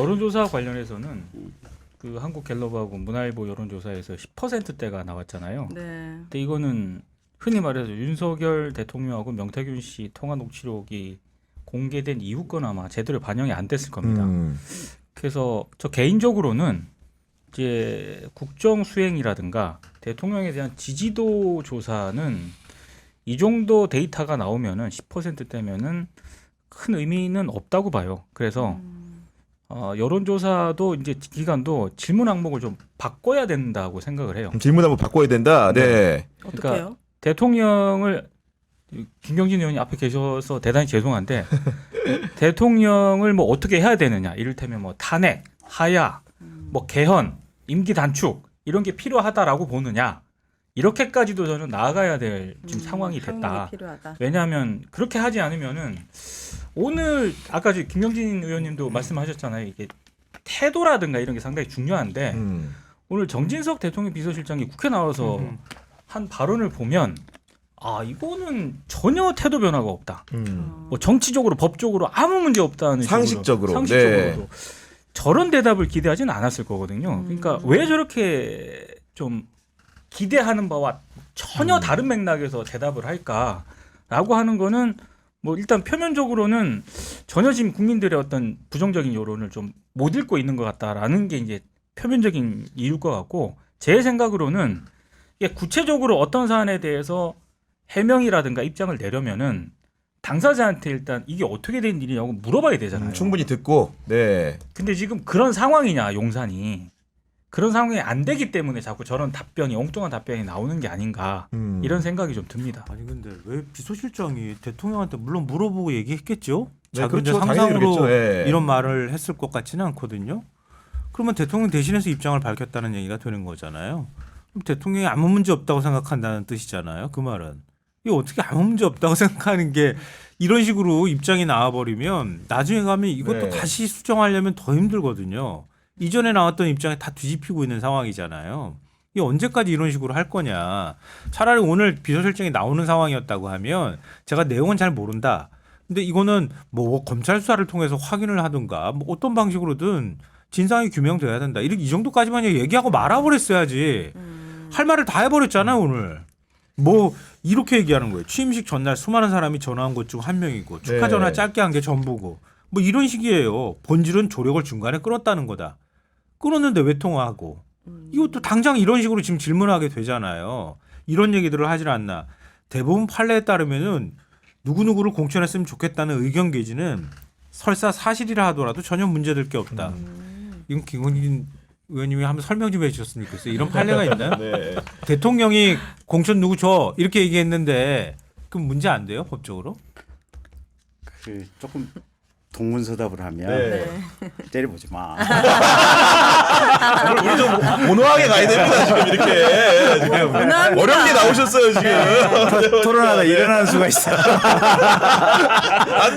여론조사 관련해서는 그 한국갤럽하고 문화일보 여론조사에서 10%대가 나왔잖아요. 네. 근데 이거는 흔히 말해서 윤석열 대통령하고 명태균 씨 통화 녹취록이 공개된 이후 건 아마 제대로 반영이 안 됐을 겁니다. 그래서 저 개인적으로는 이제 국정 수행이라든가 대통령에 대한 지지도 조사는 이 정도 데이터가 나오면은 10%대면은 큰 의미는 없다고 봐요. 그래서 여론조사도 이제 기간도 질문 항목을 좀 바꿔야 된다고 생각을 해요. 질문 한번 바꿔야 된다. 네. 어떻게요? 그러니까 대통령을 김경진 의원이 앞에 계셔서 대단히 죄송한데 대통령을 뭐 어떻게 해야 되느냐, 이를테면 뭐 탄핵, 하야, 뭐 개헌, 임기 단축 이런 게 필요하다라고 보느냐, 이렇게까지도 저는 나아가야 될 지금 상황이 됐다. 항목이 필요하다. 왜냐하면 그렇게 하지 않으면은 오늘 아까 김경진 의원님도 말씀하셨잖아요. 이게 태도라든가 이런 게 상당히 중요한데 오늘 정진석 대통령 비서실장이 국회 나와서 한 발언을 보면 아, 이거는 전혀 태도 변화가 없다. 뭐 정치적으로 법적으로 아무 문제 없다는 상식적으로. 상식적으로도 저런 대답을 기대하지는 않았을 거거든요. 그러니까 왜 저렇게 좀 기대하는 바와 전혀 다른 맥락에서 대답을 할까라고 하는 거는 뭐 일단 표면적으로는 전혀 지금 국민들의 어떤 부정적인 여론을 좀 못 읽고 있는 것 같다라는 게 이제 표면적인 이유일 것 같고, 제 생각으로는 이게 구체적으로 어떤 사안에 대해서 해명이라든가 입장을 내려면은 당사자한테 일단 이게 어떻게 된 일이냐고 물어봐야 되잖아요. 충분히 듣고. 네. 근데 지금 그런 상황이냐, 용산이 그런 상황이 안 되기 때문에 자꾸 저런 답변이, 엉뚱한 답변이 나오는 게 아닌가 이런 생각이 좀 듭니다. 아니 근데 왜 비서실장이 대통령한테 물론 물어보고 얘기했겠죠? 네, 자기 그렇죠. 당연히 상상으로 그랬죠. 예. 이런 말을 했을 것 같지는 않거든요. 그러면 대통령 대신해서 입장을 밝혔다는 얘기가 되는 거잖아요. 그럼 대통령이 아무 문제 없다고 생각한다는 뜻이잖아요. 그 말은. 이게 어떻게 아무 문제 없다고 생각하는 게, 이런 식으로 입장이 나와버리면 나중에 가면 이것도 네. 다시 수정하려면 더 힘들거든요. 이전에 나왔던 입장에 다 뒤집히고 있는 상황이잖아요. 이게 언제까지 이런 식으로 할 거냐. 차라리 오늘 비서실장이 나오는 상황이었다고 하면 제가 내용은 잘 모른다. 근데 이거는 뭐 검찰 수사를 통해서 확인을 하든가 뭐 어떤 방식으로든 진상이 규명돼야 된다. 이 정도까지만 얘기하고 말아버렸어야지. 할 말을 다 해버렸잖아요 오늘. 뭐 이렇게 얘기하는 거예요. 취임식 전날 수많은 사람이 전화한 것 중 한 명이고 축하 전화 네. 짧게 한 게 전부고 뭐 이런 식이에요. 본질은 조력을 중간에 끊었다는 거다. 끊었는데 왜 통화하고. 이것도 당장 이런 식으로 지금 질문하게 되잖아요. 이런 얘기들을 하질 않나. 대부분 판례에 따르면은 누구누구를 공천했으면 좋겠다는 의견 개진은 설사 사실이라 하더라도 전혀 문제될 게 없다. 이건 김건희 의원님이 한번 설명 좀 해주셨으면 좋겠어요. 이런 판례가 있나요? 네. 대통령이 공천 누구 줘 이렇게 얘기했는데 그럼 문제 안 돼요 법적으로? 그 조금 동문서답을 하면 네. 때려보지 마. 우리 좀 온화하게 가야 됩니다. 지금 이렇게. 지금 어렵게 나오셨어요 지금. 토론하다 일어나는 수가 있어. 안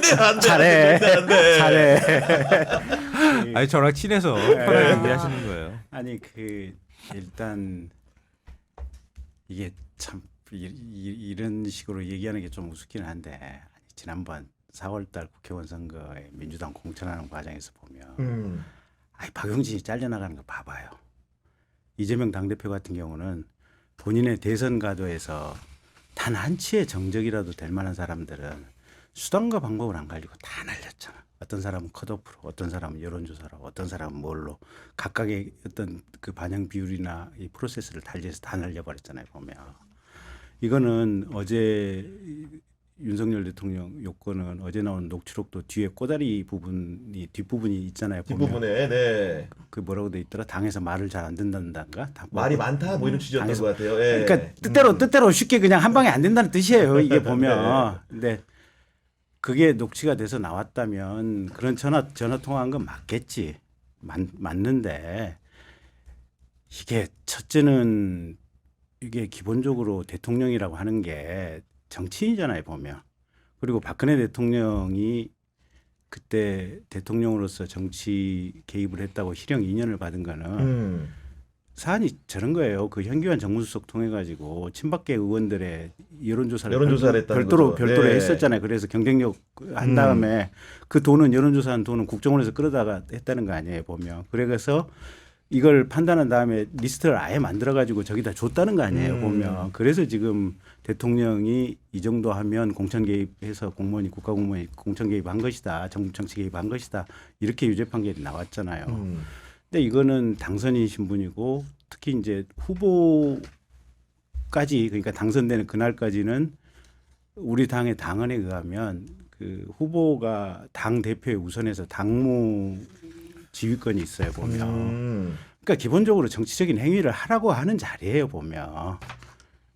돼, 안 돼. 잘해. 안 돼. 잘해. 아니 저랑 친해서 편하게 얘기하시는 거예요. 아니 그 일단 이게 참 이런 식으로 얘기하는 게 좀 우습긴 한데, 지난번 4월달 국회의원 선거에 민주당 공천하는 과정에서 보면 아니 박용진이 잘려나가는 거 봐봐요. 이재명 당대표 같은 경우는 본인의 대선 가도에서 단 한치의 정적이라도 될 만한 사람들은 수단과 방법을 안 가리고 다 날렸잖아. 어떤 사람은 컷오프로, 어떤 사람은 여론조사로, 어떤 사람은 뭘로, 각각의 어떤 그 반영 비율이나 이 프로세스를 달리해서 다 날려버렸잖아요. 보면 이거는 어제 윤석열 대통령 요건은 어제 나온 녹취록도 뒤에 꼬다리 부분이 뒷부분이 있잖아요. 보면. 뒷부분에 네. 그 뭐라고 돼 있더라. 당에서 말을 잘 안 듣는다든가. 말이 많다 뭐 이런 취지였던 당에서- 것 같아요. 예. 그러니까 뜻대로 쉽게 그냥 한 방에 안 된다는 뜻이에요. 이게 보면. 근데 그게 녹취가 돼서 나왔다면 그런 전화 통화한 건 맞겠지. 맞는데 이게 첫째는 이게 기본적으로 대통령이라고 하는 게 정치인이잖아요, 보면. 그리고 박근혜 대통령이 그때 대통령으로서 정치 개입을 했다고 실형 2년을 받은 거는 사안이 저런 거예요. 그 현기환 정무수석 통해 가지고 친박계 의원들의 여론조사를 했다는 별도로 거죠. 네. 했었잖아요. 그래서 경쟁력 한 다음에 그 돈은 여론조사한 돈은 국정원에서 끌어다가 했다는 거 아니에요, 보면. 그래서 이걸 판단한 다음에 리스트를 아예 만들어 가지고 저기다 줬다는 거 아니에요, 보면. 그래서 지금 대통령이 이 정도 하면 공천 개입해서 공무원이 국가 공무원이 공천 개입한 것이다, 정치 개입한 것이다, 이렇게 유죄 판결이 나왔잖아요. 근데 이거는 당선인 신분이고 특히 이제 후보까지, 그러니까 당선되는 그날까지는 우리 당의 당헌에 의하면 그 후보가 당 대표에 우선해서 당무 지휘권이 있어요, 보면. 그러니까 기본적으로 정치적인 행위를 하라고 하는 자리예요, 보면.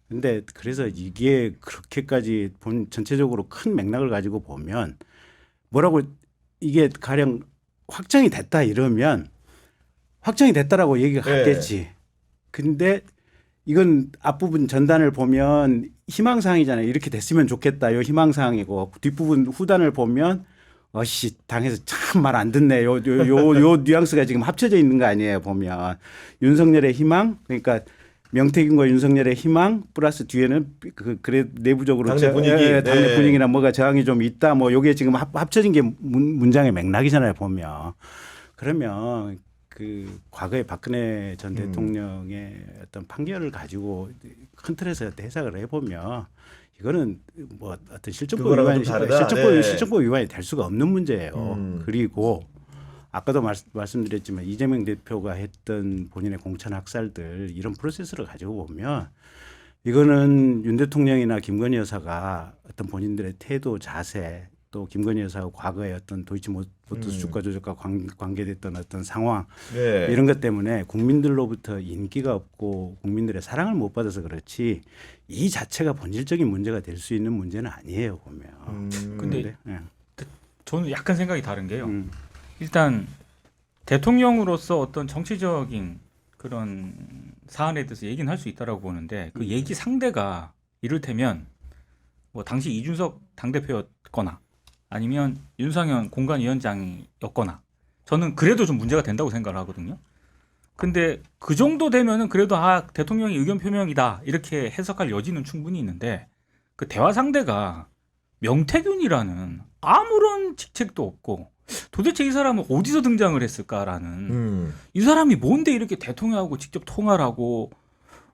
근데 그래서 이게 그렇게까지 전체적으로 큰 맥락을 가지고 보면 뭐라고, 이게 가령 확정이 됐다 이러면 확정이 됐다라고 얘기가 갔겠지. 근데 이건 앞부분 전단을 보면 희망사항이잖아요. 이렇게 됐으면 좋겠다, 요 희망사항이고, 뒷부분 후단을 보면 당에서 참 말 안 듣네, 요 뉘앙스가 지금 합쳐져 있는 거 아니에요, 보면. 윤석열의 희망, 그러니까 명태균과 윤석열의 희망 플러스 뒤에는 그래 내부적으로 당내 분위기, 당내 분위기나 뭐가 저항이 좀 있다, 뭐 요게 지금 합쳐진 게 문장의 맥락이잖아요, 보면. 그러면 그 과거에 박근혜 전 대통령의 어떤 판결을 가지고 큰 틀에서 해석을 해보면 이거는 뭐 어떤 실정법 위반이 될 수가 없는 문제예요. 그리고 아까도 말씀드렸지만 이재명 대표가 했던 본인의 공천 학살들, 이런 프로세스를 가지고 보면 이거는 윤 대통령이나 김건희 여사가 어떤 본인들의 태도, 자세, 또 김건희 여사가 과거에 어떤 도이치모터스 주가 조작과 관계됐던 어떤 상황, 이런 것 때문에 국민들로부터 인기가 없고 국민들의 사랑을 못 받아서 그렇지 이 자체가 본질적인 문제가 될 수 있는 문제는 아니에요, 보면. 근데 저는 약간 생각이 다른 게요. 일단 대통령으로서 어떤 정치적인 그런 사안에 대해서 얘기는 할 수 있다라고 보는데 그 얘기 상대가 이를테면 뭐 당시 이준석 당대표였거나 아니면 윤상현 공관위원장이었거나 저는 그래도 좀 문제가 된다고 생각을 하거든요. 근데 그 정도 되면은 그래도 대통령의 의견 표명이다 이렇게 해석할 여지는 충분히 있는데 그 대화 상대가 명태균이라는 아무런 직책도 없고 도대체 이 사람은 어디서 등장을 했을까라는 이 사람이 뭔데 이렇게 대통령하고 직접 통화를 하고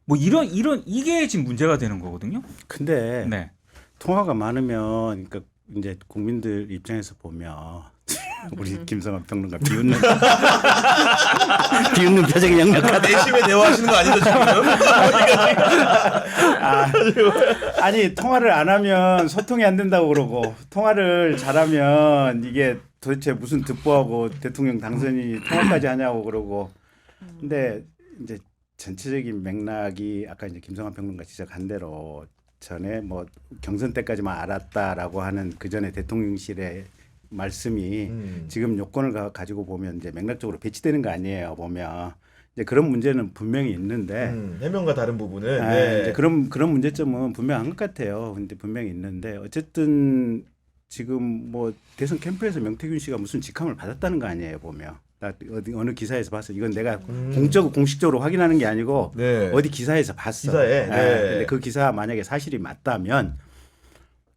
뭐 이런 이게 지금 문제가 되는 거거든요. 근데 네. 통화가 많으면 그러니까 이제 국민들 입장에서 보면 우리 김성환 평론가 비웃는 표정이 역력하다. 내심에 대화하시는 거 아니죠 지금? 아니 통화를 안 하면 소통이 안 된다고 그러고 통화를 잘하면 이게 도대체 무슨 듣보하고 대통령 당선이 통화까지 하냐고 그러고. 근데 이제 전체적인 맥락이 아까 이제 김성환 평론가 지적한 대로 전에 뭐 경선 때까지만 알았다라고 하는 그 전에 대통령실의 말씀이 지금 요건을 가지고 보면 이제 맥락적으로 배치되는 거 아니에요, 보면. 이제 그런 문제는 분명히 있는데 해명과 다른 부분은 이제 그런 문제점은 분명한 것 같아요. 근데 분명히 있는데 어쨌든 지금 뭐 대선 캠프에서 명태균 씨가 무슨 직함을 받았다는 거 아니에요, 보면. 나 어느 기사에서 봤어. 이건 내가 공식적으로 확인하는 게 아니고 어디 기사에서 봤어. 기사에. 근데 그 기사 만약에 사실이 맞다면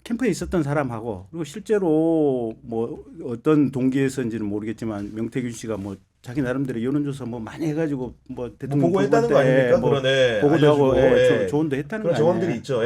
캠프에 있었던 사람하고 그리고 실제로 뭐 어떤 동기에서인지는 모르겠지만 명태균 씨가 뭐 자기 나름대로 여론조사 뭐 많이 해가지고 뭐 대통령 보고했다는 거 아닙니까? 뭐 그러네. 보고도 하고 알려주고, 조언도 했다는 그런 거 정황들이 아니에요? 있죠.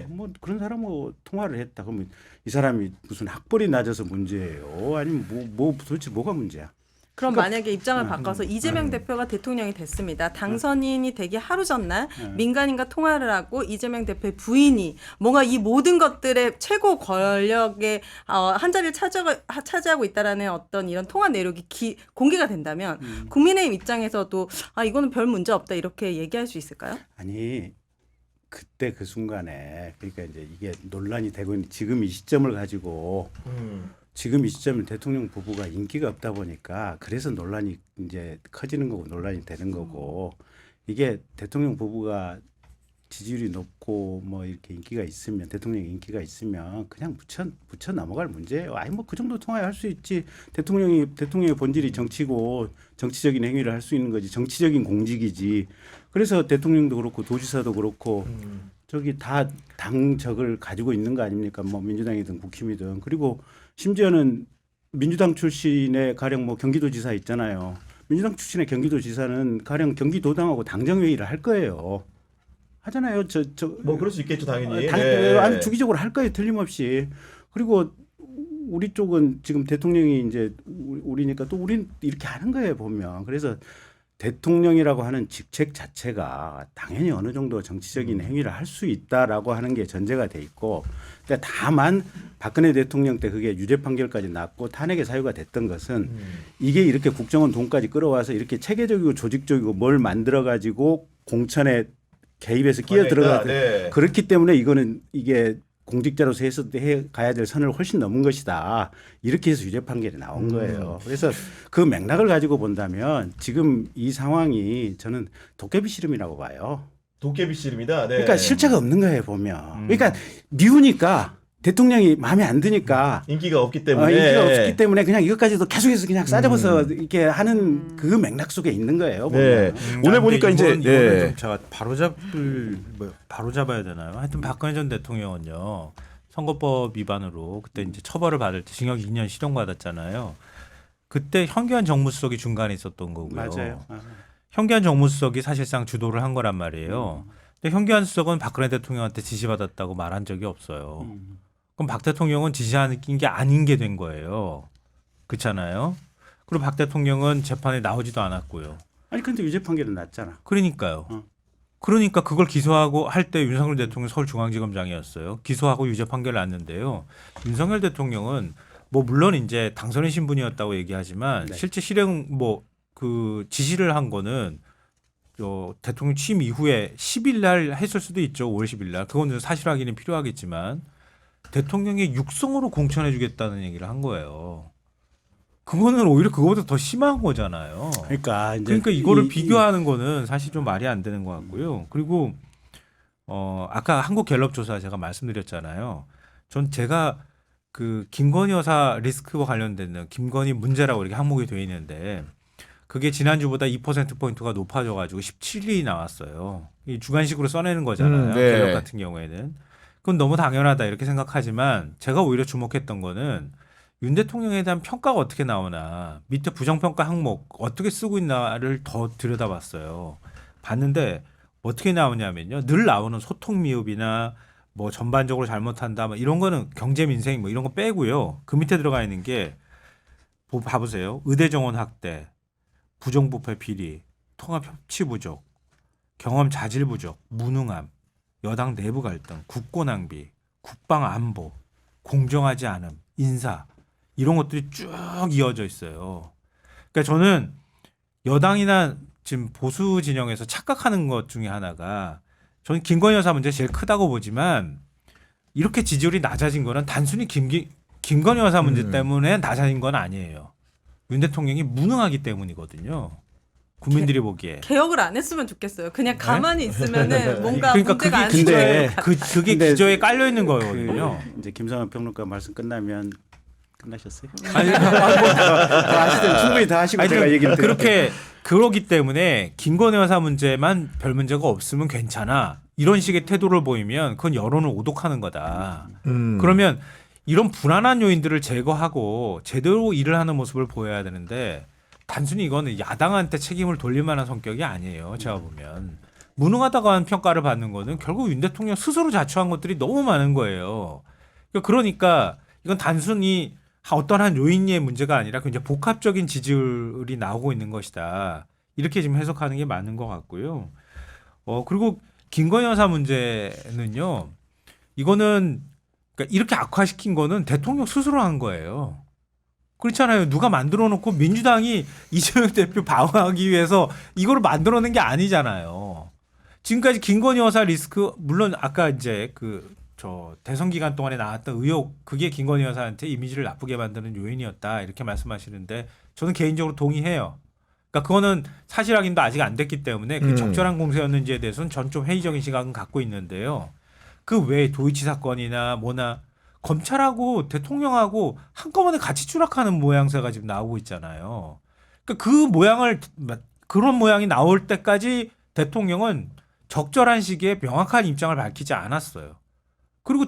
뭐 그런 사람하고 통화를 했다. 그러면 이 사람이 무슨 학벌이 낮아서 문제예요? 아니면 뭐 도대체 뭐가 문제야? 그럼 만약에 입장을 바꿔서 이재명 대표가 대통령이 됐습니다. 당선인이 되기 하루 전날 민간인과 통화를 하고 이재명 대표의 부인이 뭔가 이 모든 것들의 최고 권력의 한 자리를 차지하고 있다라는 어떤 이런 통화 내역이 공개가 된다면 국민의힘 입장에서도 이거는 별 문제 없다 이렇게 얘기할 수 있을까요? 아니 그때 그 순간에 그러니까 이제 이게 논란이 되고 있는 지금 이 시점을 가지고 지금 이 시점은 대통령 부부가 인기가 없다 보니까 그래서 논란이 이제 커지는 거고 논란이 되는 거고 이게 대통령 부부가 지지율이 높고 뭐 이렇게 인기가 있으면 대통령 인기가 있으면 그냥 붙여 넘어갈 문제예요. 아니 뭐 그 정도 통화에 할 수 있지. 대통령의 본질이 정치고 정치적인 행위를 할 수 있는 거지. 정치적인 공직이지. 그래서 대통령도 그렇고 도지사도 그렇고 저기 다 당적을 가지고 있는 거 아닙니까? 뭐 민주당이든 국힘이든. 그리고 심지어는 민주당 출신의 가령 뭐 경기도지사 있잖아요. 민주당 출신의 경기도지사는 가령 경기도당하고 당정회의를 할 거예요. 하잖아요. 뭐 그럴 수 있겠죠 당연히. 아주 주기적으로 할 거예요. 틀림없이. 그리고 우리 쪽은 지금 대통령이 이제 우리니까 또 우린 이렇게 하는 거예요 보면. 그래서 대통령이라고 하는 직책 자체가 당연히 어느 정도 정치적인 행위를 할 수 있다라고 하는 게 전제가 돼 있고, 근데 다만 박근혜 대통령 때 그게 유죄 판결까지 났고 탄핵의 사유가 됐던 것은 이게 이렇게 국정원 돈까지 끌어와서 이렇게 체계적이고 조직적이고 뭘 만들어 가지고 공천에 개입해서 끼어 들어가 네. 그렇기 때문에 이게 공직자로서 해 가야 될 선을 훨씬 넘은 것이다. 이렇게 해서 유죄 판결이 나온 거예요. 그래서 그 맥락을 가지고 본다면 지금 이 상황이 저는 도깨비 씨름이라고 봐요. 도깨비 씨름이다. 네. 그러니까 실체가 없는 거예요 보면. 그러니까 미우니까 대통령이 마음에 안 드니까 인기가 없기 때문에 인기가 없기 때문에 그냥 이것까지도 계속해서 그냥 싸잡아서 이렇게 하는 그 맥락 속에 있는 거예요. 네. 보면. 오늘 보니까 이제 이거는 좀 제가 바로 잡아야 되나요? 하여튼 박근혜 전 대통령은요 선거법 위반으로 그때 이제 처벌을 받을 때 징역 2년 실형 받았잖아요. 그때 현기환 정무수석이 중간에 있었던 거고요. 맞아요. 현기환 정무수석이 사실상 주도를 한 거란 말이에요. 근데 현기환 수석은 박근혜 대통령한테 지시받았다고 말한 적이 없어요. 그럼 박 대통령은 지시하는 게 아닌 게 된 거예요. 그렇잖아요. 그리고 박 대통령은 재판에 나오지도 않았고요. 아니 근데 유죄 판결은 났잖아. 그러니까요. 어. 그러니까 그걸 기소하고 할 때 윤석열 대통령 서울중앙지검장이었어요. 기소하고 유죄 판결을 났는데요. 윤석열 대통령은 뭐 물론 이제 당선인 신분이었다고 얘기하지만 네. 실제 실행 뭐 그 지시를 한 거는 대통령 취임 이후에 10일 날 했을 수도 있죠. 5월 10일 날. 그건 사실 확인이 필요하겠지만 대통령이 육성으로 공천해 주겠다는 얘기를 한 거예요. 그거는 오히려 그거보다 더 심한 거잖아요. 그러니까 이제 이거를 비교하는 거는 사실 좀 말이 안 되는 것 같고요. 그리고 아까 한국갤럽 조사 제가 말씀드렸잖아요. 제가 그 김건희 여사 리스크와 관련된 김건희 문제라고 이렇게 항목이 되어 있는데 그게 지난주보다 2%포인트가 높아져가지고 17위 나왔어요. 이 주관식으로 써내는 거잖아요. 네. 갤럽 같은 경우에는. 그건 너무 당연하다 이렇게 생각하지만 제가 오히려 주목했던 거는 윤 대통령에 대한 평가가 어떻게 나오나 밑에 부정평가 항목 어떻게 쓰고 있나를 더 들여다봤어요. 봤는데 어떻게 나오냐면요. 늘 나오는 소통 미흡이나 뭐 전반적으로 잘못한다 뭐 이런 거는 경제 민생 뭐 이런 거 빼고요. 그 밑에 들어가 있는 게 봐보세요. 의대 정원 확대, 부정부패 비리, 통합 협치 부족, 경험 자질 부족, 무능함, 여당 내부 갈등, 국고 낭비, 국방 안보, 공정하지 않음, 인사 이런 것들이 쭉 이어져 있어요. 그러니까 저는 여당이나 지금 보수 진영에서 착각하는 것 중에 하나가 저는 김건희 여사 문제 제일 크다고 보지만 이렇게 지지율이 낮아진 거는 단순히 김건희 여사 문제 때문에 낮아진 건 아니에요. 윤 대통령이 무능하기 때문이거든요. 국민들이 보기에. 개혁을 안 했으면 좋겠어요. 그냥 가만히 있으면은 뭔가 그러니까 문제가 안 그게 생겨요. 그게 근데 기저에 깔려 있는 거거든요. 이제 김성환 평론가 말씀 끝나면 끝나셨어요? 아니, 다 하시든 충분히 다 하시고 제가 얘기를 드릴게요. 그렇게 그러기 때문에 김건희 여사 문제만 별 문제가 없으면 괜찮아. 이런 식의 태도를 보이면 그건 여론을 오독하는 거다. 그러면 이런 불안한 요인들을 제거하고 제대로 일을 하는 모습을 보여야 되는데 단순히 이거는 야당한테 책임을 돌릴 만한 성격이 아니에요. 제가 보면. 무능하다고 하는 평가를 받는 거는 결국 윤 대통령 스스로 자초한 것들이 너무 많은 거예요. 그러니까 이건 단순히 어떤 한 요인의 문제가 아니라 굉장히 복합적인 지지율이 나오고 있는 것이다. 이렇게 지금 해석하는 게 맞는 것 같고요. 그리고 김건희 여사 문제는요. 이거는 그러니까 이렇게 악화시킨 거는 대통령 스스로 한 거예요. 그렇잖아요. 누가 만들어 놓고 민주당이 이재명 대표 방어하기 위해서 이거를 만들어낸 게 아니잖아요. 지금까지 김건희 여사 리스크 물론 아까 이제 대선 기간 동안에 나왔던 의혹 그게 김건희 여사한테 이미지를 나쁘게 만드는 요인이었다 이렇게 말씀하시는데 저는 개인적으로 동의해요. 그러니까 그거는 사실 확인도 아직 안 됐기 때문에 그 음. 적절한 공세였는지에 대해서는 전 좀 회의적인 시각은 갖고 있는데요. 그 외에 도이치 사건이나 뭐나 검찰하고 대통령하고 한꺼번에 같이 추락하는 모양새가 지금 나오고 있잖아요. 그러니까 그 모양을 그런 모양이 나올 때까지 대통령은 적절한 시기에 명확한 입장을 밝히지 않았어요. 그리고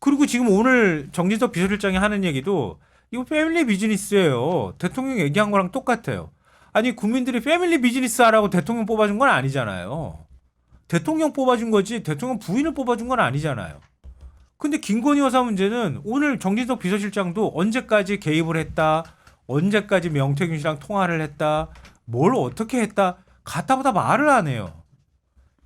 그리고 지금 오늘 정진석 비서실장이 하는 얘기도 이거 패밀리 비즈니스예요. 대통령 얘기한 거랑 똑같아요. 아니 국민들이 패밀리 비즈니스 하라고 대통령 뽑아준 건 아니잖아요. 대통령 뽑아준 거지 대통령 부인을 뽑아준 건 아니잖아요. 근데 김건희 여사 문제는 오늘 정진석 비서실장도 언제까지 개입을 했다, 언제까지 명태균 씨랑 통화를 했다, 뭘 어떻게 했다, 가타보다 말을 안 해요.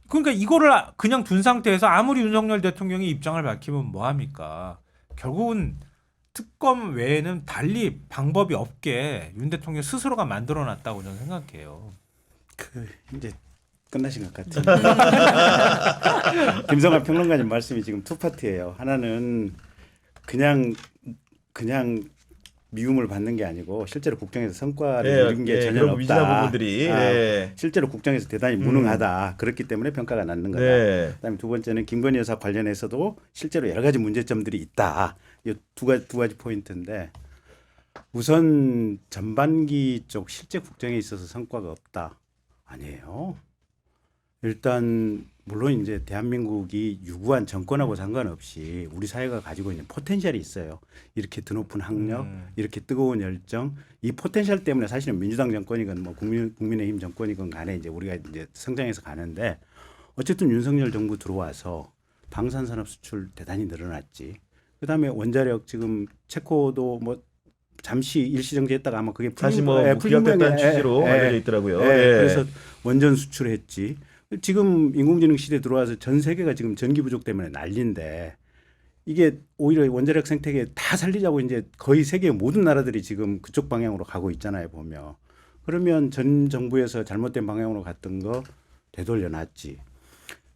그러니까 이거를 그냥 둔 상태에서 아무리 윤석열 대통령이 입장을 밝히면 뭐합니까? 결국은 특검 외에는 달리 방법이 없게 윤 대통령 스스로가 만들어놨다고 저는 생각해요. 이제 끝나신 것 같아요. 김성환 평론가님 말씀이 지금 투 파트예요. 하나는 그냥 미움을 받는 게 아니고 실제로 국정에서 성과를 누린 게 전혀 그런 없다. 미진한 부분들이 실제로 국정에서 대단히 무능하다. 그렇기 때문에 평가가 낮는 거다. 그다음에 두 번째는 김건희 여사 관련해서도 실제로 여러 가지 문제점들이 있다. 이 두 가지 포인트인데 우선 전반기 쪽 실제 국정에 있어서 성과가 없다. 아니에요. 일단 물론 이제 대한민국이 유구한 정권하고 상관없이 우리 사회가 가지고 있는 포텐셜이 있어요. 이렇게 드높은 학력, 이렇게 뜨거운 열정, 이 포텐셜 때문에 사실은 민주당 정권이건 뭐 국민의힘 정권이건 간에 이제 우리가 이제 성장해서 가는데 어쨌든 윤석열 정부 들어와서 방산산업 수출 대단히 늘어났지. 그다음에 원자력 지금 체코도 뭐 잠시 일시정지했다가 아마 그게 다시 뭐 기각됐다는 취지로 알려져 있더라고요. 그래서 원전 수출했지. 지금 인공지능 시대 들어와서 전 세계가 지금 전기 부족 때문에 난리인데 이게 오히려 원자력 생태계 다 살리자고 이제 거의 세계 모든 나라들이 지금 그쪽 방향으로 가고 있잖아요, 보면. 그러면 전 정부에서 잘못된 방향으로 갔던 거 되돌려놨지.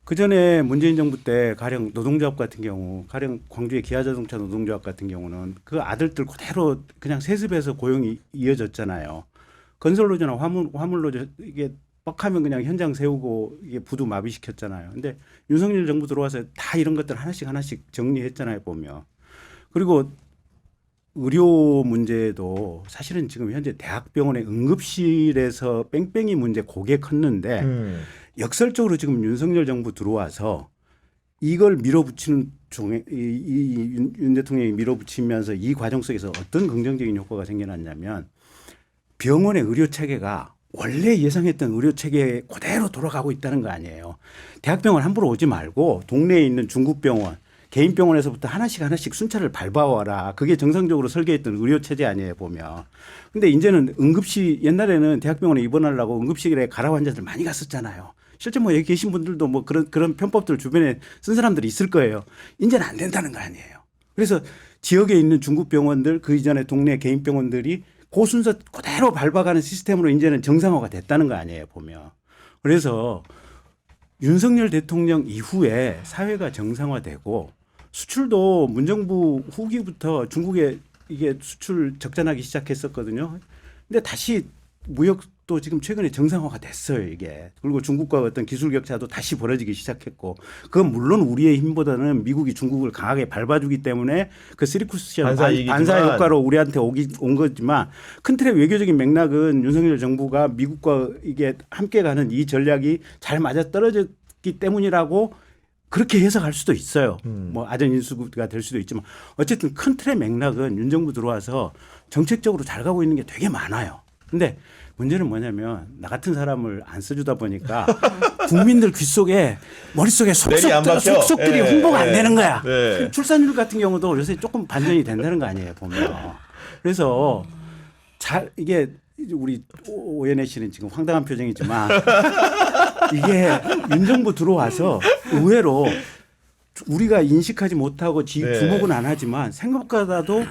그 전에 문재인 정부 때 가령 노동조합 같은 경우, 가령 광주의 기아자동차 노동조합 같은 경우는 그 아들들 그대로 그냥 세습해서 고용이 이어졌잖아요. 건설노조나 화물노조 이게 뻑하면 그냥 현장 세우고 이게 부두 마비시켰잖아요. 근데 윤석열 정부 들어와서 다 이런 것들 하나씩 정리했잖아요, 보면. 그리고 의료 문제도 사실은 지금 현재 대학병원의 응급실에서 뺑뺑이 문제 고개 컸는데 역설적으로 지금 윤석열 정부 들어와서 이걸 밀어붙이는 윤 대통령이 밀어붙이면서 이 과정 속에서 어떤 긍정적인 효과가 생겨났냐면 병원의 의료 체계가 원래 예상했던 의료 체계에 그대로 돌아가고 있다는 거 아니에요. 대학병원 함부로 오지 말고 동네에 있는 중국병원, 개인 병원에서부터 하나씩 순찰을 밟아와라. 그게 정상적으로 설계했던 의료 체제 아니에요, 보면. 근데 이제는 응급실, 옛날에는 대학병원에 입원하려고 응급실에 가라고 환자들 많이 갔었잖아요. 실제 뭐 여기 계신 분들도 뭐 그런 편법들 주변에 쓴 사람들이 있을 거예요. 이제는 안 된다는 거 아니에요. 그래서 지역에 있는 중국 병원들, 그 이전에 동네 개인 병원들이 그 순서 그대로 밟아가는 시스템으로 이제는 정상화가 됐다는 거 아니에요, 보면. 그래서 윤석열 대통령 이후에 사회가 정상화되고 수출도 문정부 후기부터 중국에 이게 수출 적자나기 시작했었거든요. 근데 다시 무역도 지금 최근에 정상화가 됐어요, 이게. 그리고 중국과 어떤 기술 격차도 다시 벌어지기 시작했고, 그건 물론 우리의 힘보다는 미국이 중국을 강하게 밟아주기 때문에 그 쓰리쿠션 반사 효과로 우리한테 온 거지만 큰 틀의 외교적인 맥락은 윤석열 정부가 미국과 이게 함께 가는 이 전략이 잘 맞아 떨어졌기 때문이라고 그렇게 해석할 수도 있어요. 뭐 아전인수가 될 수도 있지만 어쨌든 큰 틀의 맥락은 윤 정부 들어와서 정책적으로 잘 가고 있는 게 되게 많아요. 근데 문제는 뭐냐면 나 같은 사람을 안 써주다 보니까 국민들 귓속에 머릿속에 속속들이 홍보가 안 되는 거야. 출산율 같은 경우도 요새 조금 반전이 된다는 거 아니에요, 보면. 그래서 이게 우리 오연혜 씨는 지금 황당한 표정이지만 이게 윤 정부 들어와서 의외로 우리가 인식하지 못하고 주목은 안 하지만 생각보다도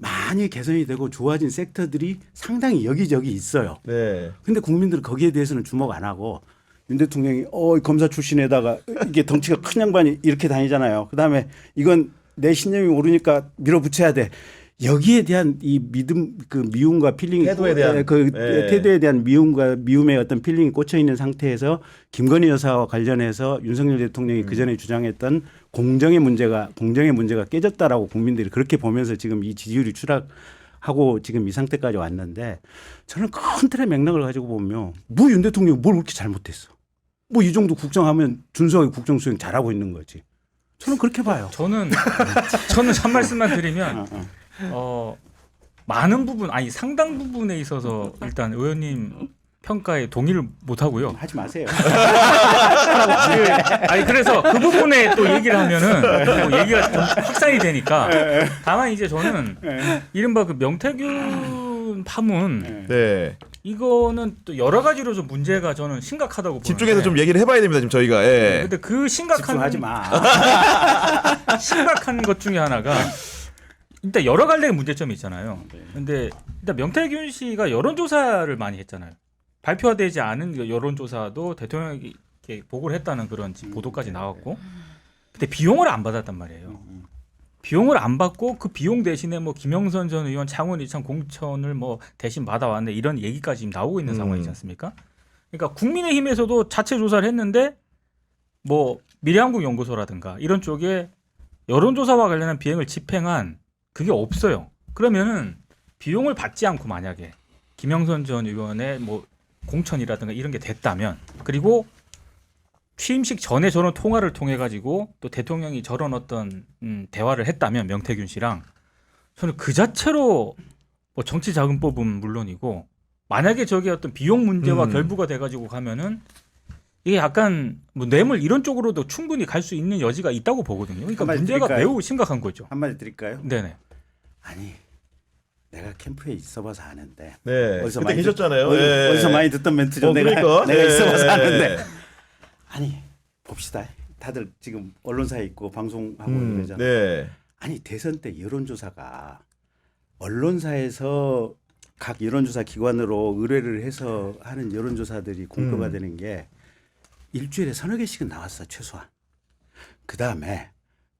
많이 개선이 되고 좋아진 섹터들이 상당히 여기저기 있어요. 근데 국민들은 거기에 대해서는 주목 안 하고 윤 대통령이 검사 출신에다가 이게 덩치가 큰 양반이 이렇게 다니잖아요. 그다음에 이건 내 신념이 오르니까 밀어붙여야 돼. 여기에 대한 이 믿음 그 미움과 필링이 태도에 대한, 그 예. 태도에 대한 미움과 미움의 어떤 필링이 꽂혀 있는 상태에서 김건희 여사와 관련해서 윤석열 대통령이 그 전에 주장했던 공정의 문제가 깨졌다라고 국민들이 그렇게 보면서 지금 이 지지율이 추락하고 지금 이 상태까지 왔는데 저는 큰 틀의 맥락을 가지고 보면 뭐 윤 대통령이 뭘 그렇게 잘못했어? 뭐 이 정도 국정하면 준수하게 국정 수행 잘하고 있는 거지. 저는 그렇게 봐요. 저는 한 말씀만 드리면 많은 부분 아니 상당 부분에 있어서 일단 의원님 평가에 동의를 못 하고요. 하지 마세요. 아니 그래서 그 부분에 또 얘기를 하면은 뭐 얘기가 좀 확산이 되니까 다만 이제 저는 이른바 그 명태균 파문 네. 이거는 또 여러 가지로 좀 문제가 저는 심각하다고 보는데 집중해서 좀 얘기를 해봐야 됩니다. 지금 저희가. 예. 근데 그 집중하지 마. 심각한 것 중에 하나가 일단 여러 갈래의 문제점이 있잖아요. 근데 일단 명태균 씨가 여론조사를 많이 했잖아요. 발표되지 않은 여론조사도 대통령에게 보고를 했다는 그런 보도까지 나왔고, 근데 비용을 안 받았단 말이에요. 비용을 안 받고 그 비용 대신에 뭐 김영선 전 의원 창원 이창 공천을 뭐 대신 받아왔네 이런 얘기까지 지금 나오고 있는 상황이지 않습니까? 그러니까 국민의힘에서도 자체 조사를 했는데 뭐 미래한국연구소라든가 이런 쪽에 여론조사와 관련한 비용을 집행한 그게 없어요. 그러면은 비용을 받지 않고 만약에 김영선 전 의원의 뭐 공천이라든가 이런 게 됐다면 그리고 취임식 전에 저런 통화를 통해 가지고 또 대통령이 저런 어떤 대화를 했다면 명태균 씨랑 저는 그 자체로 뭐 정치자금법은 물론이고 만약에 저게 어떤 비용 문제와 결부가 돼 가지고 가면은 이게 약간 뭐 뇌물 이런 쪽으로도 충분히 갈 수 있는 여지가 있다고 보거든요. 그러니까 한마디 문제가 드릴까요? 매우 심각한 거죠. 한마디 드릴까요? 네네. 아니 내가 캠프에 있어봐서 아는데 네. 어디서 그때 많이 계셨잖아요. 어디서 많이 듣던 멘트죠. 그러니까. 내가 있어봐서 예. 아는데 아니 봅시다. 다들 지금 언론사에 있고 방송하고 그러잖아요. 네. 아니 대선 때 여론조사가 언론사에서 각 여론조사 기관으로 의뢰를 해서 하는 여론조사들이 공표가 되는 게 일주일에 서너 개씩은 나왔어 최소한. 그 다음에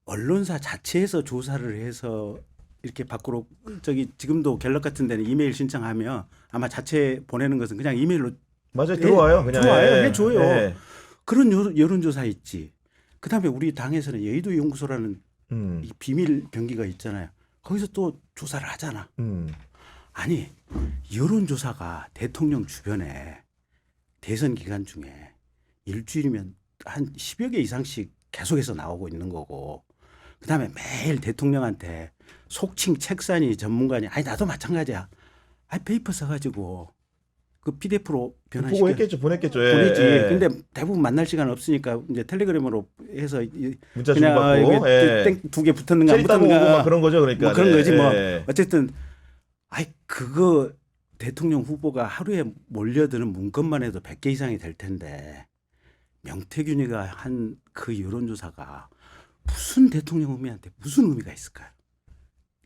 언론사 자체에서 조사를 해서 이렇게 밖으로 저기 지금도 갤럽 같은 데는 이메일 신청하면 아마 자체 보내는 것은 그냥 이메일로 맞아요. 들어와요. 그냥. 들어와요. 예. 해줘요. 예. 그런 여론조사 있지. 그 다음에 우리 당에서는 여의도 연구소라는 이 비밀 병기가 있잖아요. 거기서 또 조사를 하잖아. 아니 여론조사가 대통령 주변에 대선 기간 중에 일주일이면 한 10여 개 이상씩 계속해서 나오고 있는 거고 그다음에 매일 대통령한테 속칭 책산이 전문가니 아니 나도 마찬가지야. 아니 페이퍼 써가지고 그 PDF로 변환시켜 보고했겠죠. 보냈겠죠. 예. 보내지. 예. 근데 대부분 만날 시간 없으니까 이제 텔레그램으로 해서 문자 그냥 주고받고 두 개 붙었는가 체리 따고 오고 막 그런 거죠. 그러니까. 뭐 그런 거지 뭐 예. 어쨌든 아이 그거 대통령 후보가 하루에 몰려드는 문건만 해도 100개 이상이 될 텐데 명태균이가 한 그 여론조사가 무슨 대통령 의미한테 무슨 의미가 있을까요?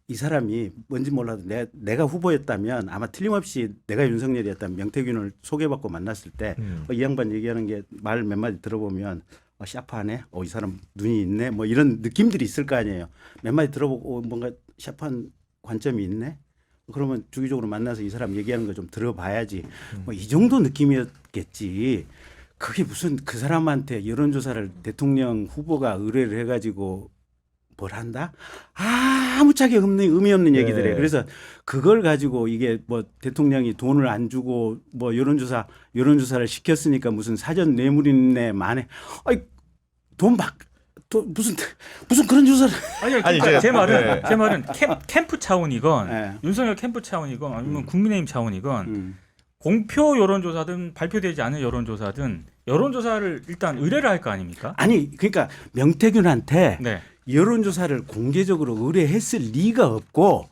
이 사람이 뭔지 몰라도 내가 후보였다면 아마 틀림없이 내가 윤석열이었다면 명태균을 소개받고 만났을 때 이 양반 얘기하는 게 말 몇 마디 들어보면 샤프하네. 이 사람 눈이 있네. 뭐 이런 느낌들이 있을 거 아니에요. 몇 마디 들어보고 뭔가 샤프한 관점이 있네. 그러면 주기적으로 만나서 이 사람 얘기하는 거 좀 들어봐야지. 뭐 이 정도 느낌이었겠지. 그게 무슨 그 사람한테 여론조사를 대통령 후보가 의뢰를 해가지고 뭘 한다? 아무 짝이 없는 의미 없는 얘기들이에요. 네. 그래서 그걸 가지고 이게 뭐 대통령이 돈을 안 주고 뭐 여론조사를 시켰으니까 무슨 사전 뇌물이네 만에 아이 돈 무슨 그런 조사를 아니, 아니, 그러니까 제 네. 말은 캠프 차원이건 네. 윤석열 캠프 차원이건 아니면 국민의힘 차원이건 공표 여론조사든 발표되지 않은 여론조사든 여론조사를 일단 의뢰를 할 거 아닙니까? 아니 그러니까 명태균한테 네. 여론조사를 공개적으로 의뢰했을 리가 없고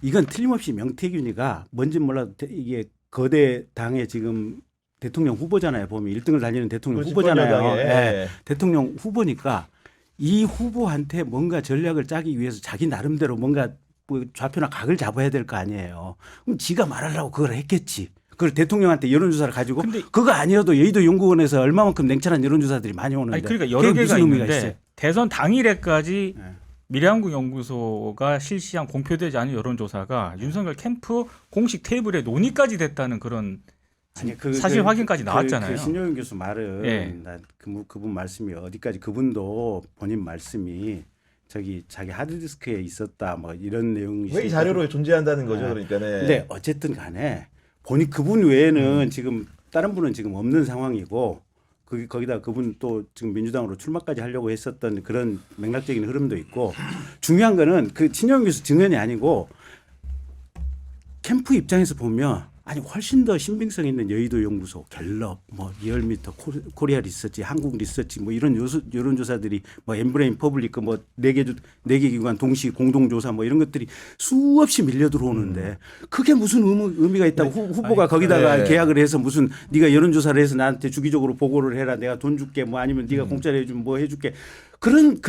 이건 틀림없이 명태균이가 뭔지 몰라도 이게 거대 당의 지금 대통령 후보잖아요. 보면 1등을 달리는 대통령 후보잖아요. 네. 대통령 후보니까 이 후보한테 뭔가 전략을 짜기 위해서 자기 나름대로 뭔가 뭐 좌표나 각을 잡아야 될 거 아니에요. 그럼 지가 말하려고 그걸 했겠지. 그걸 대통령한테 여론조사를 가지고 근데 그거 아니어도 여의도 연구원에서 얼마만큼 냉철한 여론조사들이 많이 오는데 아니 그러니까 여러 그게 개가 무슨 의미가 있는데 있어요? 대선 당일에까지 네. 미래한국 연구소가 실시한 공표되지 않은 여론조사가 윤석열 캠프 공식 테이블에 논의까지 됐다는 그런 아니, 사실 확인까지 나왔잖아요. 그 신용윤 교수 말은 예. 난 그분 말씀이 어디까지 그분도 본인 말씀이 저기 자기 하드디스크에 있었다 뭐 이런 내용이 회의 자료로 존재한다는 거죠. 그러니까 네. 근데 어쨌든 간에 본인 그분 외에는 지금 다른 분은 지금 없는 상황이고 거기다 그분 또 지금 민주당으로 출마까지 하려고 했었던 그런 맥락적인 흐름도 있고 중요한 거는 그 신용 교수 증언이 아니고 캠프 입장에서 보면 아니 훨씬 더 신빙성 있는 여의도 연구소, 갤럽, 뭐 리얼미터, 코리아 리서치, 한국 리서치 뭐 이런 여론조사들이 뭐 엠브레인 퍼블릭 뭐 네 개 기관 동시 공동조사 뭐 이런 것들이 수없이 밀려 들어오는데 그게 무슨 의미가 있다고 후보가 거기다가 네. 계약을 해서 무슨 네가 여론조사를 해서 나한테 주기적으로 보고를 해라 내가 돈 줄게 뭐 아니면 네가 공짜로 해주면 뭐 해줄게 그런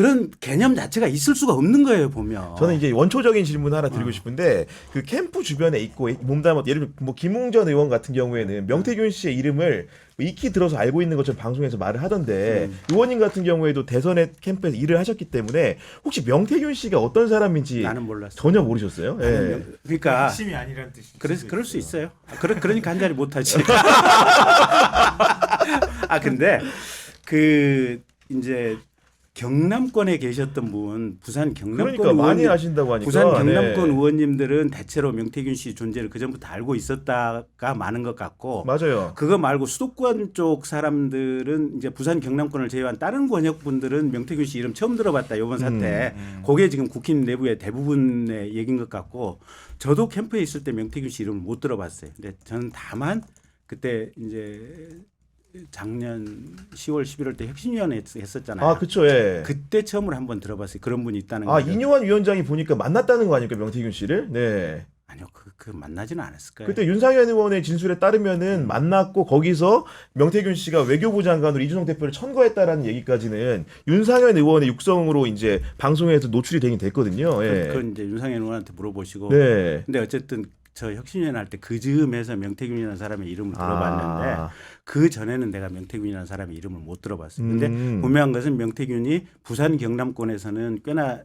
개념 자체가 있을 수가 없는 거예요 보면. 저는 이제 원초적인 질문 하나 드리고 싶은데 그 캠프 주변에 있고 몸담아 예를 들면 뭐 김웅전 의원 같은 경우에는 명태균 씨의 이름을 익히 들어서 알고 있는 것처럼 방송에서 말을 하던데 의원님 같은 경우에도 대선에 캠프에서 일을 하셨기 때문에 혹시 명태균 씨가 어떤 사람인지 나는 몰랐어요. 전혀 모르셨어요? 예. 그러니까 핵심이 아니라는 뜻이. 그래서 그럴 수 있어요. 그러니까 한 자리 못 하지. 근데 그 이제 경남권에 계셨던 분, 부산 경남권 그러니까 많이 아신다고 하니까 부산 경남권 네. 의원님들은 대체로 명태균 씨 존재를 그 전부터 알고 있었다가 많은 것 같고, 맞아요. 그거 말고 수도권 쪽 사람들은 이제 부산 경남권을 제외한 다른 권역 분들은 명태균 씨 이름 처음 들어봤다 이번 사태. 그게 지금 국힘 내부의 대부분의 얘기인 것 같고, 저도 캠프에 있을 때 명태균 씨 이름을 못 들어봤어요. 근데 저는 다만 그때 이제 작년 10월, 11월 때 혁신위원회 했었잖아요. 그렇죠. 예. 그때 처음으로 한번 들어봤어요. 그런 분이 있다는 거. 이뇨한 위원장이 보니까 만났다는 거 아닙니까 명태균 씨를? 네. 아니요, 그 만나지는 않았을 거예요. 그때 윤상현 의원의 진술에 따르면은 만났고 거기서 명태균 씨가 외교부 장관으로 이준석 대표를 천거했다라는 얘기까지는 윤상현 의원의 육성으로 이제 방송에서 노출이 되긴 됐거든요. 예. 그건 이제 윤상현 의원한테 물어보시고. 네. 근데 어쨌든 저 혁신위원회 할 때 그 즈음에서 명태균이라는 사람의 이름을 들어봤는데 아. 그 전에는 내가 명태균이라는 사람의 이름을 못 들어봤어요. 근데 분명한 것은 명태균이 부산 경남권에서는 꽤나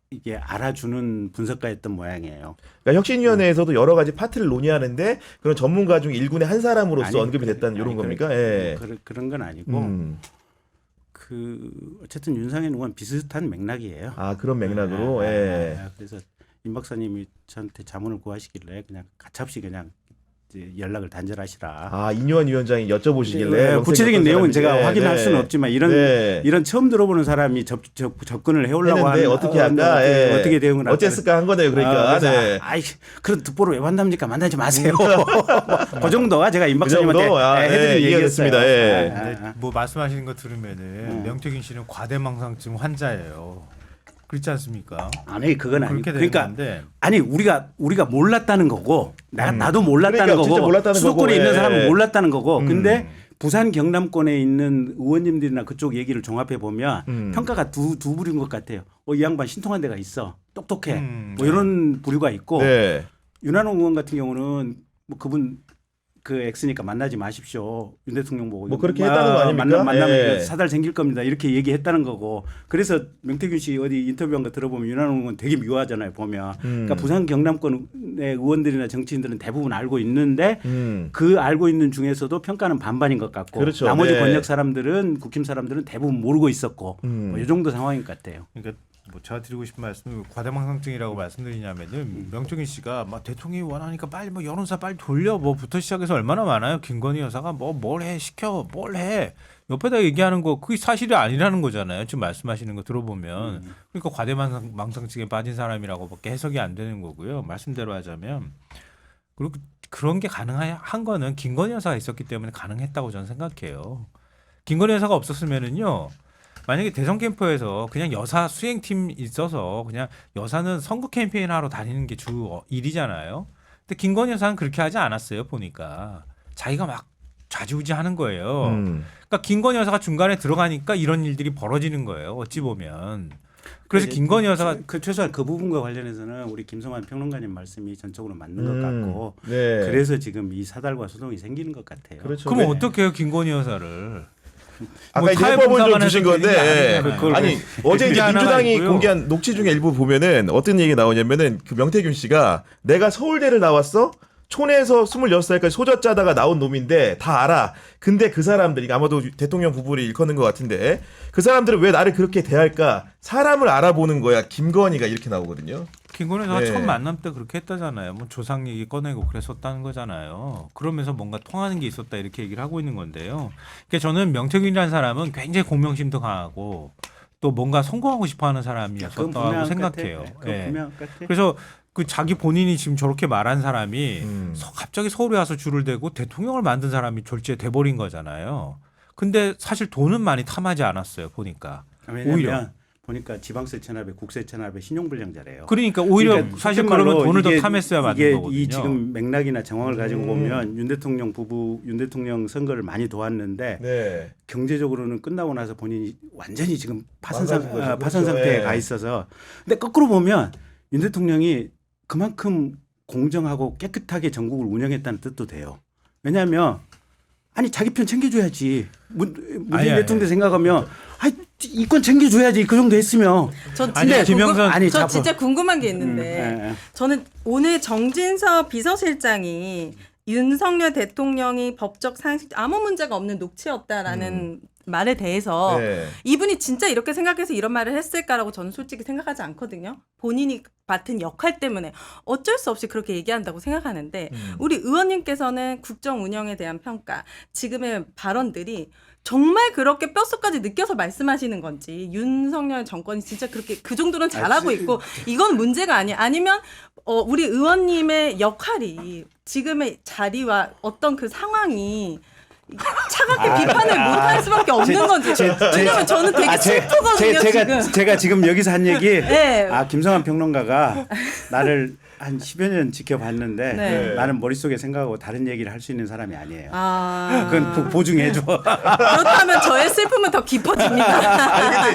이게 알아주는 분석가였던 모양이에요. 그러니까 혁신위원회에서도 여러 가지 파트를 논의하는데 그런 전문가 중 일군의 한 사람으로서 아니, 언급이 됐다는 이런 겁니까? 예. 그런 건 아니고 그 어쨌든 윤상현 의원 비슷한 맥락이에요. 그런 맥락으로. 예. 그래서 임 박사님이 저한테 자문을 구하시길래 그냥 가차없이 그냥 이제 연락을 단절하시라. 이뇨한 위원장이 여쭤보시길래 구체적인 내용은 제가 네, 확인할 네. 수는 없지만 이런 처음 들어보는 사람이 접근을 해오려고 했는데 하는 어떻게 할까? 예. 어떻게 대응을 할까? 어쨌을까 한 거네요. 그러니까. 네. 그런 득보를 왜 만납니까? 만나지 마세요. 그 정도가 제가 임 박사님한테 정도? 해드린 얘기였어요. 이해했습니다. 예. 근데 뭐 말씀하시는 거 들으면은 명태균 씨는 과대망상증 환자예요. 그렇지 않습니까? 아니 그건 아니고 그렇게 되는 그러니까 건데. 아니 우리가 몰랐다는 거고 나도 몰랐다는 그러니까 진짜 거고 몰랐다는 수도권에 거고, 있는 예. 사람은 몰랐다는 거고 근데 부산 경남권에 있는 의원님들이나 그쪽 얘기를 종합해 보면 평가가 두 부류인 것 같아요. 이 양반 신통한 데가 있어 똑똑해 뭐 이런 부류가 있고 네. 윤한홍 의원 같은 경우는 뭐 그분 그 X니까 만나지 마십시오. 윤 대통령 보고 뭐 그렇게 했다는 거 아닙니까? 만나면 예. 사달 생길 겁니다. 이렇게 얘기했다는 거고. 그래서 명태균 씨 어디 인터뷰한 거 들어보면 윤한홍 의원 되게 미워하잖아요. 보면. 그러니까 부산 경남권의 의원들이나 정치인들은 대부분 알고 있는데 그 알고 있는 중에서도 평가는 반반인 것 같고. 그렇죠. 나머지 네. 권역 사람들은 국힘 사람들은 대부분 모르고 있었고. 뭐 이 정도 상황인 것 같아요. 그러니까 뭐 제가 드리고 싶은 말씀은 과대망상증이라고 말씀드리냐면은 명태균 씨가 막 대통령이 원하니까 빨리 뭐 여론사 빨리 돌려 뭐부터 시작해서 얼마나 많아요. 김건희 여사가 뭐 뭘 해 시켜 뭘 해 옆에다 얘기하는 거 그게 사실이 아니라는 거잖아요. 지금 말씀하시는 거 들어보면 그러니까 과대망상증에 빠진 사람이라고밖에 해석이 안 되는 거고요. 말씀대로 하자면 그리고 그런 게 가능한 거는 김건희 여사가 있었기 때문에 가능했다고 저는 생각해요. 김건희 여사가 없었으면은요. 만약에 대선 캠프에서 그냥 여사 수행팀 있어서 그냥 여사는 선거 캠페인 하러 다니는 게 주 일이잖아요. 근데 김건희 여사는 그렇게 하지 않았어요. 보니까 자기가 막 좌지우지하는 거예요. 그러니까 김건희 여사가 중간에 들어가니까 이런 일들이 벌어지는 거예요. 어찌 보면. 그래서 김건희 여사가 최소한 그 부분과 관련해서는 우리 김성환 평론가님 말씀이 전적으로 맞는 것 같고 네. 그래서 지금 이 사달과 소동이 생기는 것 같아요. 그렇죠. 그럼 네. 어떻게 해요 김건희 여사를? 아까 이제 사회 해법은 좀 분석안에서 주신 되는 게 건데 아니잖아요. 아니 어제 이제 하나가 민주당이 있고요. 공개한 녹취 중에 일부 보면은 어떤 얘기 나오냐면은 그 명태균 씨가 내가 서울대를 나왔어 촌에서 26살까지 소젖 짜다가 나온 놈인데 다 알아. 근데 그 사람들이 아마도 대통령 부부를 일컫는 것 같은데 그 사람들은 왜 나를 그렇게 대할까? 사람을 알아보는 거야. 김건희가 이렇게 나오거든요. 김건희가 네. 처음 만남 때 그렇게 했다잖아요. 뭐 조상 얘기 꺼내고 그랬었다는 거잖아요. 그러면서 뭔가 통하는 게 있었다 이렇게 얘기를 하고 있는 건데요. 그러니까 저는 명태균이라는 사람은 굉장히 공명심도 강하고 또 뭔가 성공하고 싶어하는 그건 사람이었다고 분명한 생각해요. 것 같아. 예. 분명한 것 같아. 그래서 그 자기 본인이 지금 저렇게 말한 사람이 음. 갑자기 서울에 와서 줄을 대고 대통령을 만든 사람이 졸지에 돼버린 거잖아요. 근데 사실 돈은 많이 탐하지 않았어요. 보니까. 왜냐하면 오히려. 보니까 지방세 천압에 국세 천압에 신용불량자래요. 그러니까 오히려 그러니까 사실 속된 말로 그러면 돈을 더 이게- 탐했어야 맞는 이게 거거든요. 이 지금 맥락이나 정황을 가지고 보면 윤 대통령 부부, 윤 대통령 선거를 많이 도왔는데 네. 경제적으로는 끝나고 나서 본인이 완전히 지금 파산 망가진 거죠. 파산 그렇죠. 상태에 예. 가 있어서 근데 거꾸로 보면 윤 대통령이 그만큼 공정하고 깨끗하게 전국을 운영했다는 뜻도 돼요. 왜냐하면 아니 자기 편 챙겨줘야지. 문재인 아니. 대통령 생각하면 아니 이권 챙겨줘야지 그 정도 했으면. 전 아니, 진짜 김영선- 아니, 저 자꾸- 진짜 궁금한 게 있는데 예, 예. 저는 오늘 정진석 비서실장이 윤석열 대통령이 법적 상식 아무 문제가 없는 녹취였다라는 말에 대해서 네. 이분이 진짜 이렇게 생각해서 이런 말을 했을까라고 저는 솔직히 생각하지 않거든요. 본인이 맡은 역할 때문에 어쩔 수 없이 그렇게 얘기한다고 생각하는데 우리 의원님께서는 국정 운영에 대한 평가, 지금의 발언들이 정말 그렇게 뼛속까지 느껴서 말씀하시는 건지 윤석열 정권이 진짜 그렇게 그 정도는 잘하고 있고 이건 문제가 아니야. 아니면 우리 의원님의 역할이 지금의 자리와 어떤 그 상황이 차갑게 비판을 못할 수밖에 없는 건지. 왜냐면 저는 되게 슬프거든요 지금. 제가 지금 여기서 한 얘기. 네. 김성환 평론가가 나를 한 10여 년 지켜봤는데 네. 나는 머릿속에 생각하고 다른 얘기를 할 수 있는 사람이 아니에요. 아, 그건 보증해줘. 그렇다면 저의 슬픔은 더 깊어집니다.